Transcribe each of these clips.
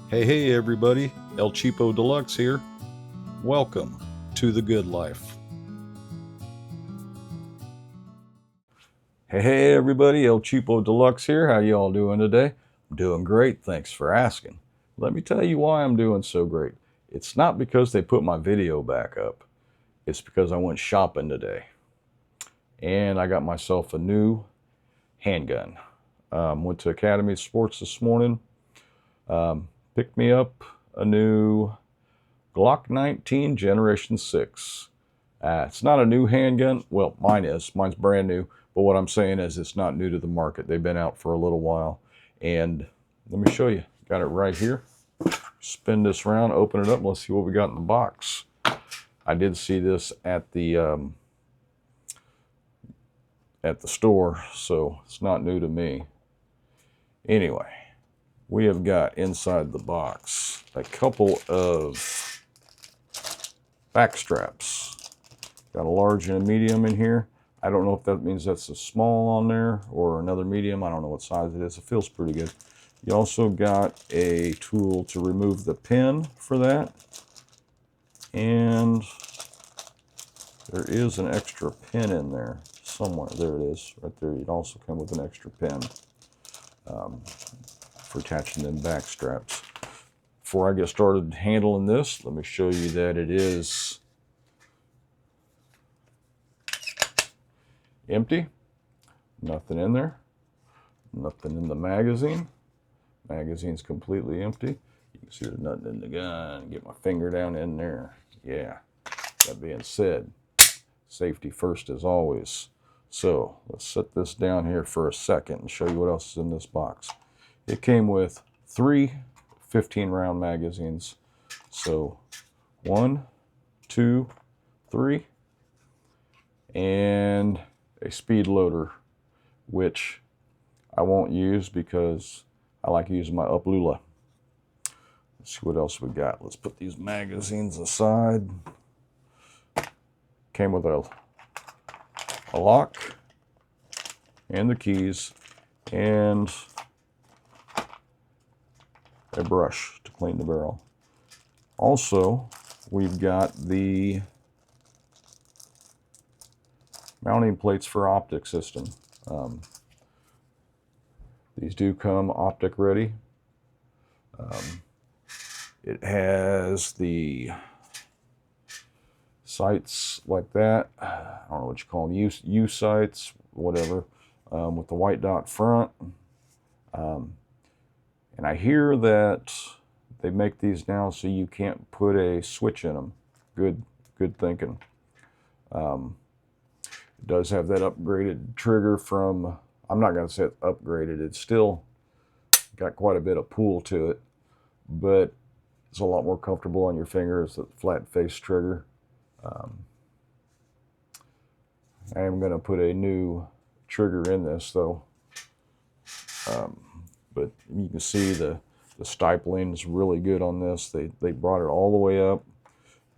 Hey everybody, Cheapo Deluxe here. Welcome to the good life. Hey everybody, Cheapo Deluxe here. How y'all doing today? I'm doing great, thanks for asking. Let me tell you why I'm doing so great. It's not because they put my video back up. It's because I went shopping today. And I got myself a new handgun. Went to Academy Sports this morning. Picked me up a new Glock 19 Generation 6. It's not a new handgun. Well, mine is. Mine's brand new. But what I'm saying is it's not new to the market. They've been out for a little while. And let me show you. Got it right here. Spin this around, open it up, and let's see what we got in the box. I did see this at the store, so it's not new to me. Anyway, we have got inside the box a couple of back straps. Got a large and a medium in here. I don't know if that means that's a small on there or another medium. I don't know what size it is. It feels pretty good. You also got a tool to remove the pin for that. And there is an extra pin in there somewhere. There it is, right there. It also comes with an extra pin for attaching them back straps. Before I get started handling this, let me show you that it is empty. Nothing in there. Nothing in the magazine. Magazine's completely empty. You can see there's nothing in the gun. Get my finger down in there. Yeah. That being said, safety first as always. So let's set this down here for a second and show you what else is in this box. It came with 3 15-round magazines. So 1, 2, 3, and a speed loader, which I won't use because I like using my Uplula. Let's see what else we got. Let's put these magazines aside. Came with a lock and the keys and a brush to clean the barrel. Also, we've got the mounting plates for optic system. These do come optic ready. It has the sights like that. I don't know what you call them, U sights, whatever, with the white dot front. And I hear that they make these now so you can't put a switch in them. Good thinking. It does have that upgraded trigger from, I'm not going to say it's upgraded, it's still got quite a bit of pull to it, but it's a lot more comfortable on your finger. It's a flat face trigger. I am going to put a new trigger in this though, but you can see the stipling is really good on this. They brought it all the way up,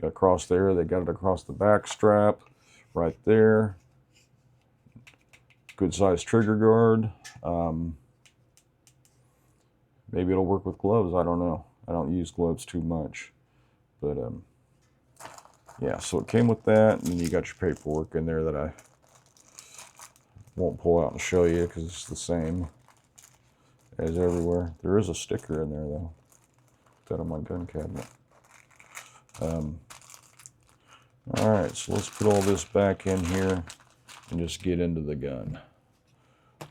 got across there, they got it across the back strap right there. Good size trigger guard. Maybe it'll work with gloves, I don't know. I don't use gloves too much, but yeah, so it came with that, and you got your paperwork in there that I won't pull out and show you because it's the same as everywhere. There is a sticker in there though. Put that on my gun cabinet. All right, so let's put all this back in here and just get into the gun.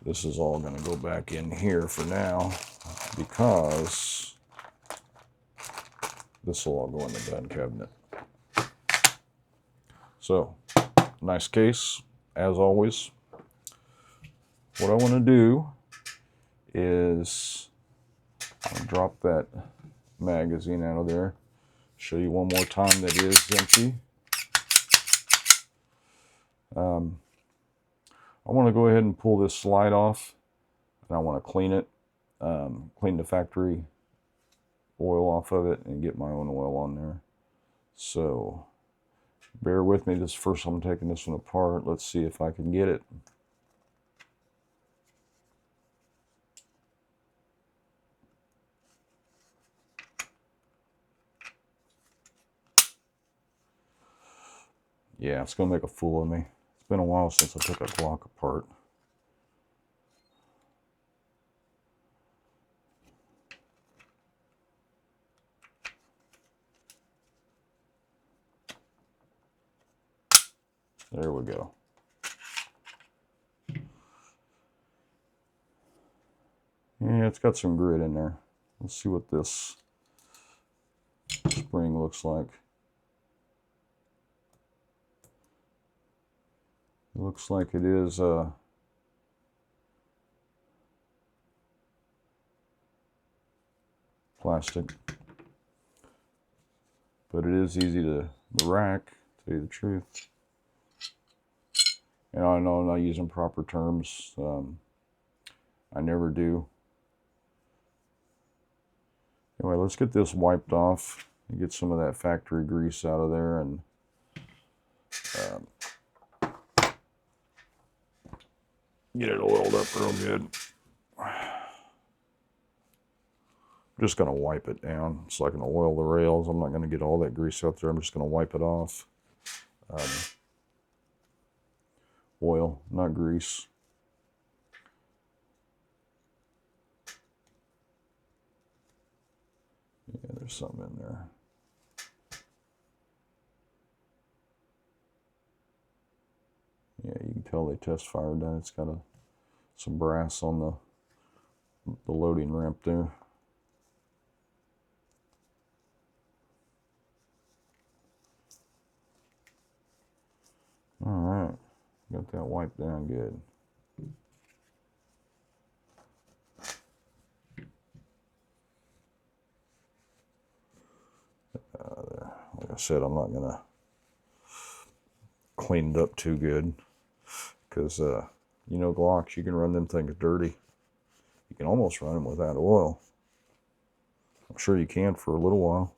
This is all going to go back in here for now because this will all go in the gun cabinet. So, nice case, as always. What I want to do is I'll drop that magazine out of there. Show you one more time that it is empty. I want to go ahead and pull this slide off, and I want to clean it, clean the factory oil off of it, and get my own oil on there. So bear with me. This is first I'm taking this one apart. Let's see if I can get it. Yeah, it's gonna make a fool of me. It's been a while since I took a Glock apart. There we go. Yeah, it's got some grit in there. Let's see what this spring looks like. It looks like it is plastic, but it is easy to rack, to tell you the truth. And I know I'm not using proper terms. I never do. Anyway, let's get this wiped off and get some of that factory grease out of there, and get it oiled up real good. I'm just going to wipe it down so I can oil the rails. I'm not going to get all that grease out there. I'm just going to wipe it off. Oil, not grease. Yeah, there's something in there. Yeah, you can tell they test fired that. It's got some brass on the loading ramp there. All right, got that wiped down good. Like I said, I'm not gonna clean it up too good, because you know, Glocks, you can run them things dirty. You can almost run them without oil. I'm sure you can for a little while.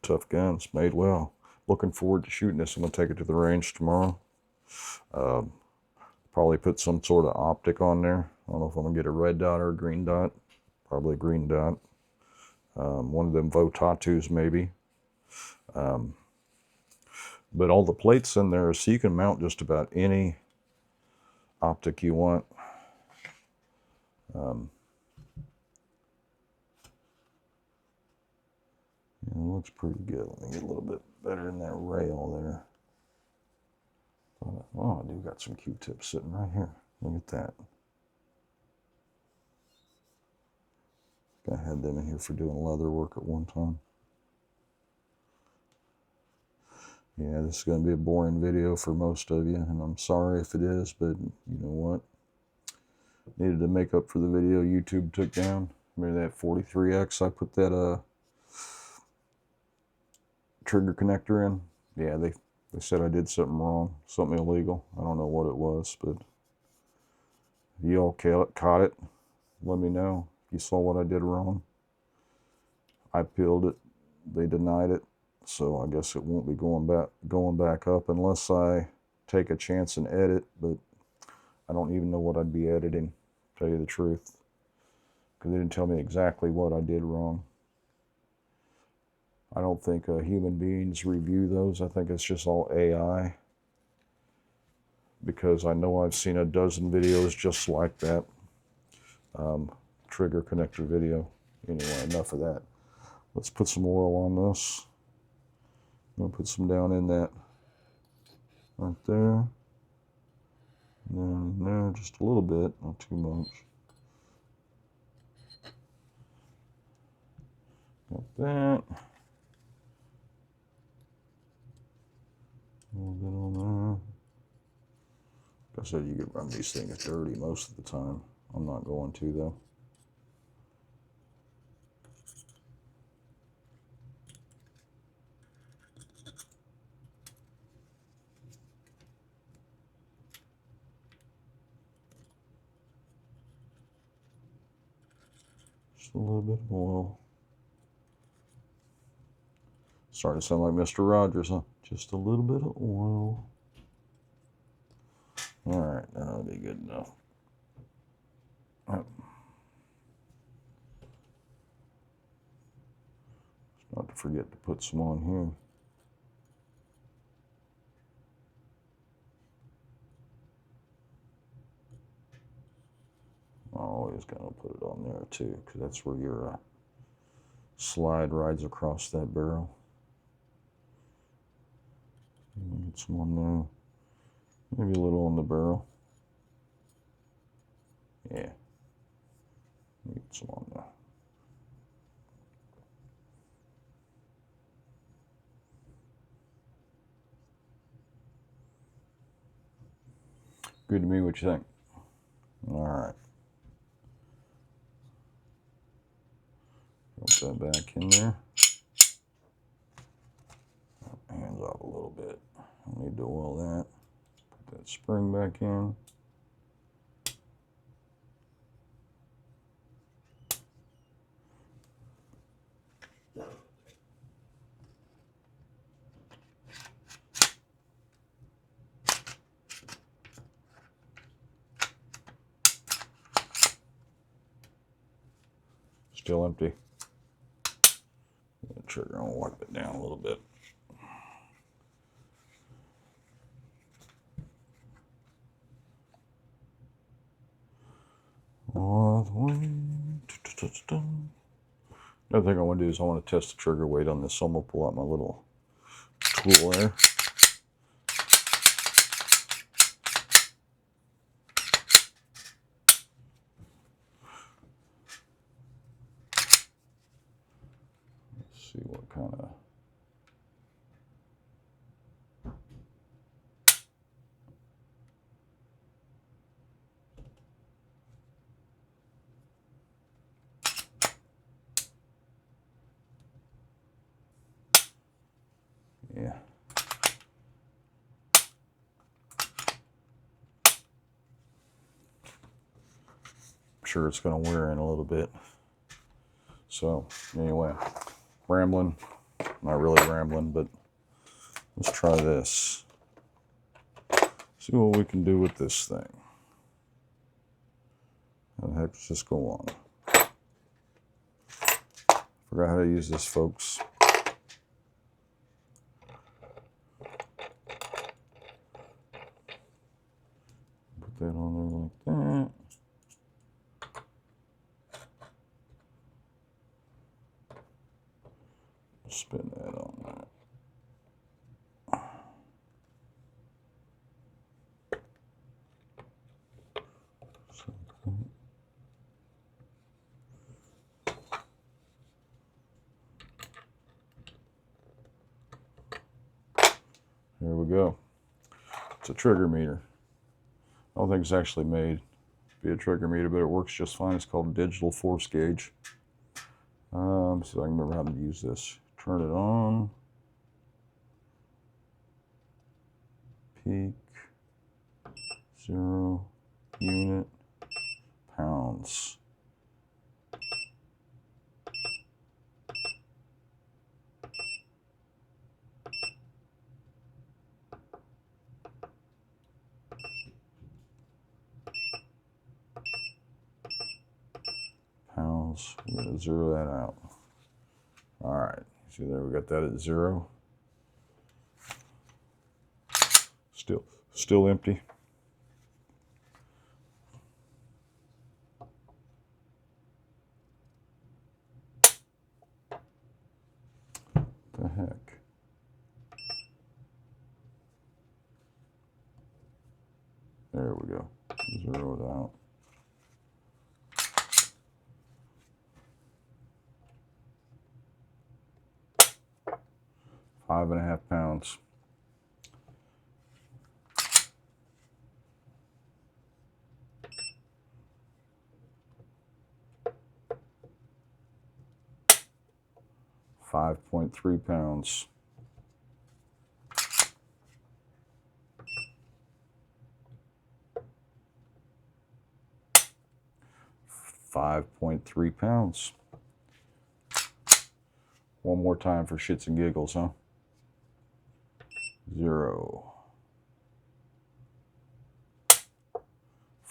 Tough guns, made well. Looking forward to shooting this. I'm gonna take it to the range tomorrow. Probably put some sort of optic on there. I don't know if I'm gonna get a red dot or a green dot. Probably a green dot. One of them Votatus maybe. But all the plates in there, so you can mount just about any optic you want. It looks pretty good. Let me get a little bit better in that rail there. Oh, I do got some Q-tips sitting right here. Look at that. I had them in here for doing leather work at one time. Yeah, this is going to be a boring video for most of you, and I'm sorry if it is, but you know what? Needed to make up for the video YouTube took down. Remember that 43X I put that trigger connector in? Yeah, they said I did something wrong, something illegal. I don't know what it was, but if you all caught it, let me know if you saw what I did wrong. I appealed it. They denied it. So I guess it won't be going back up unless I take a chance and edit, but I don't even know what I'd be editing, to tell you the truth, because they didn't tell me exactly what I did wrong. I don't think human beings review those. I think it's just all AI, because I know I've seen a dozen videos just like that. Trigger connector video. Anyway, enough of that. Let's put some oil on this. I'm going to put some down in that right there. And then there, just a little bit, not too much. Got that. A little bit on there. Like I said, you could run these things dirty most of the time. I'm not going to, though. Just a little bit of oil. Starting to sound like Mr. Rogers, huh? Just a little bit of oil. All right, that'll be good enough. Right. Not to forget to put some on here. gonna put it on there too, because that's where your slide rides across that barrel. Get some on there. Maybe a little on the barrel. Yeah. Get some on there. Good to me. What you think? All right. Put that back in there. Hands off a little bit. I need to oil that. Put that spring back in. Still empty. The trigger, I'll wipe it down a little bit. All the way. Another thing I want to do is I want to test the trigger weight on this, so I'm going to pull out my little tool there. Let's see what kind of... Yeah. I'm sure it's going to wear in a little bit. So, anyway, rambling. Not really rambling, but let's try this. See what we can do with this thing. How the heck does this go on? Forgot how to use this, folks. Put that on there like that. Spin that on that. There we go. It's a trigger meter. I don't think it's actually made to be a trigger meter, but it works just fine. It's called a digital force gauge. So I can remember how to use this. Turn it on. Peak. 0. Unit. Pounds. Pounds. We're going to zero that out. All right. See there, we got that at 0. Still empty. The heck? There we go. Zero it out. £5.5 pounds. £5.3 pounds. £5.3. One more time for shits and giggles, huh? 0.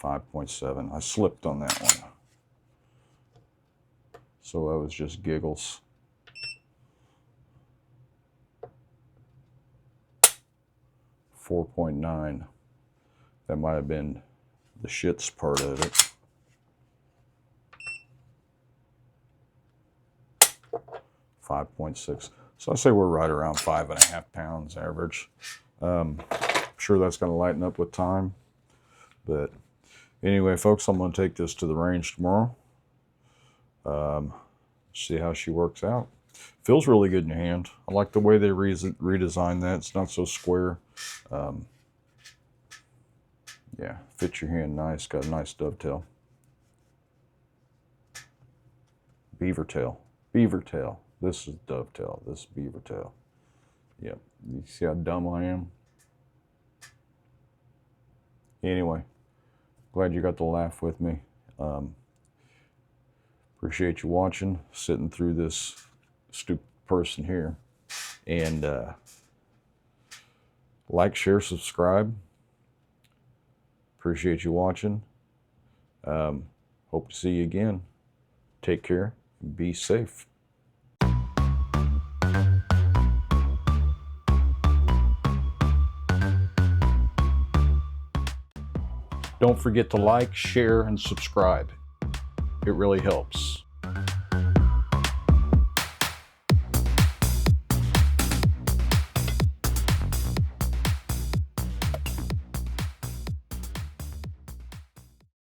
5.7. I slipped on that one. So that was just giggles. 4.9. That might have been the shits part of it. 5.6. So I say we're right around 5.5 pounds average. I'm sure that's going to lighten up with time. But anyway, folks, I'm going to take this to the range tomorrow. See how she works out. Feels really good in your hand. I like the way they redesigned that. It's not so square. Yeah, fits your hand nice. Got a nice dovetail. Beaver tail. Beaver tail. This is dovetail. This is beaver tail. Yep. You see how dumb I am? Anyway, glad you got to laugh with me. Appreciate you watching, sitting through this stupid person here. And like, share, subscribe. Appreciate you watching. Hope to see you again. Take care. Be safe. Don't forget to like, share, and subscribe. It really helps.